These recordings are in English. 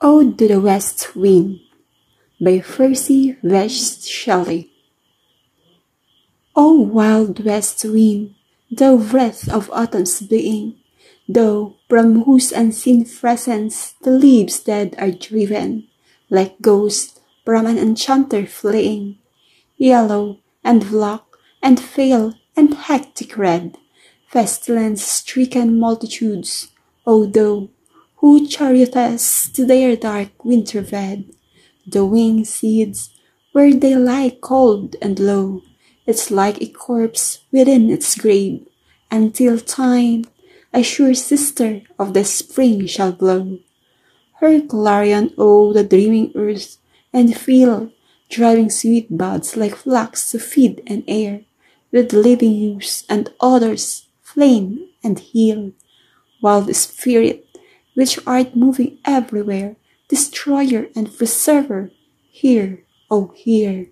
Ode to the West Wind by Percy Bysshe Shelley. O wild west wind, thou breath of autumn's being, thou from whose unseen presence the leaves dead are driven, like ghosts from an enchanter fleeing, yellow and black and pale and hectic red, pestilence-stricken multitudes, O thou who chariotest to their dark winter bed, the winged seeds, where they lie cold and low, it's like a corpse within its grave, until time, a sure sister of the spring, shall blow her clarion o'er the dreaming earth, and feel, driving sweet buds like flax to feed and air, with living hues and odours, flame and heal, while the spirit, which art moving everywhere, destroyer and preserver, hear, O hear.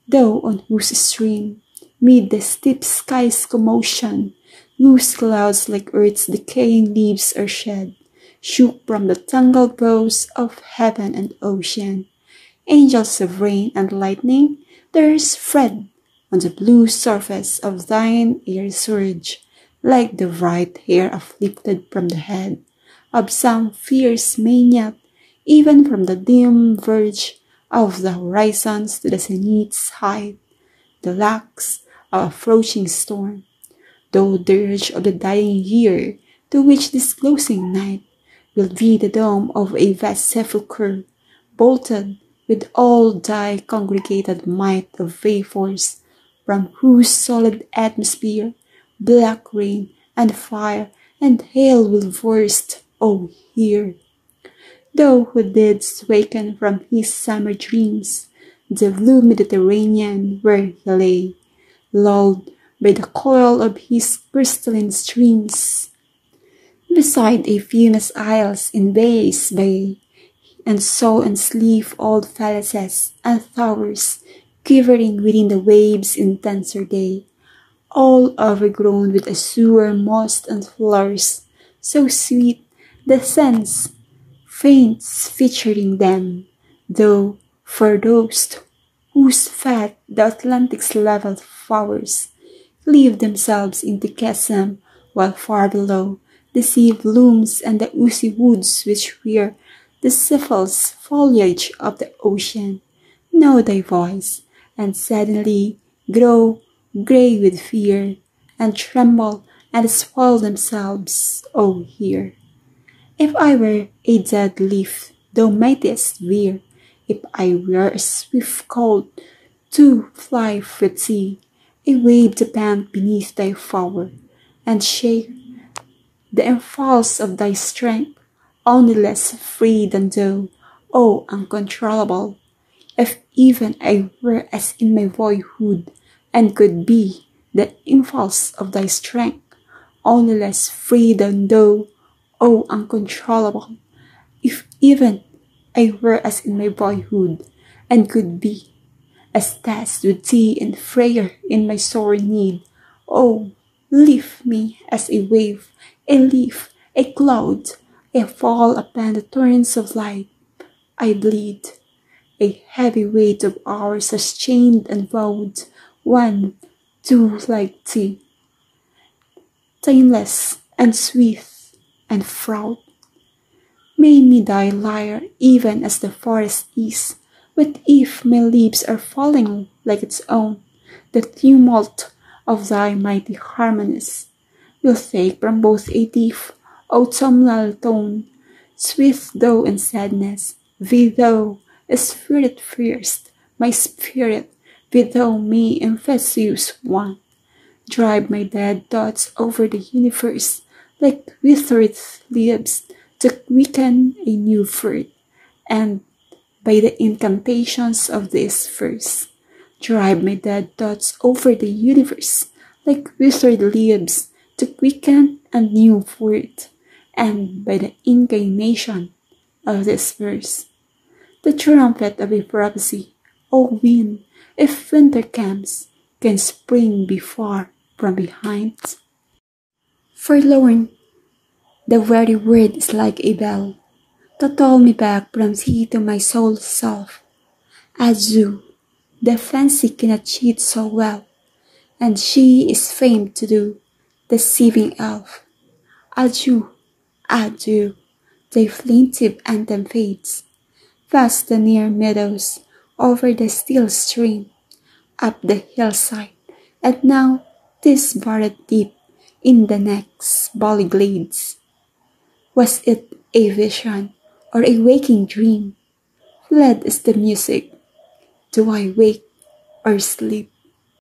Thou on whose stream, mid the steep sky's commotion, loose clouds like earth's decaying leaves are shed, shook from the tangled boughs of heaven and ocean. Angels of rain and lightning, there spread on the blue surface of thine air surge, like the bright hair uplifted from the head of some fierce maniac, even from the dim verge of the horizons to the zenith's height, the locks of approaching storm, though dirge of the dying year, to which this closing night will be the dome of a vast sepulchre, bolted with all thy congregated might of vapors, from whose solid atmosphere black rain and fire and hail will burst, O hear. Thou who didst waken from his summer dreams the blue Mediterranean where he lay, lulled by the coil of his crystalline streams, beside a famous isles in bays bay, and saw and sleeve old palaces and towers quivering within the waves' intenser day, all overgrown with azure, moss, and flowers, so sweet the sense faints featuring them, though for those whose fat the Atlantic's level flowers cleave themselves into chasm, while far below the sea blooms and the oozy woods which wear the cephals foliage of the ocean know thy voice, and suddenly grow grey with fear, and tremble and swell themselves, O hear. If I were a dead leaf, thou mightest veer, if I were a swift colt to fly with thee, a wave to pant beneath thy power, and shake the impulse of thy strength, only less free than thou, O uncontrollable. If even I were as in my boyhood, and could be the impulse of thy strength, only less free than thou, O uncontrollable. If even I were as in my boyhood, and could be as tasked with thee and frayer in my sore need, O lift me as a wave, a leaf, a cloud, I fall upon the torrents of light. I bleed. A heavy weight of hours has chained and bowed one, two like thee, tameless and sweet and proud. May me thy lyre even as the forest is, what if my leaves are falling like its own, the tumult of thy mighty harmonies will take from both a deep autumnal tone, sweet though in sadness, be thou a spirit first, my spirit, be thou me impetuous one. Drive my dead thoughts over the universe like withered leaves to quicken a new fruit, and by the incantations of this verse, drive my dead thoughts over the universe like withered leaves to quicken a new fruit, and by the incantation of this verse, the trumpet of a prophecy, O wind, if winter comes, can spring be far from behind? Forlorn, the very word is like a bell, to toll me back from thee to my soul's self. Azure, the fancy cannot cheat so well, and she is famed to do, deceiving elf. Adieu, adieu, thy plaintive anthem fades, past the near meadows, over the still stream, up the hillside, and now 'tis buried deep in the next valley glades. Was it a vision or a waking dream? Fled is the music. Do I wake or sleep?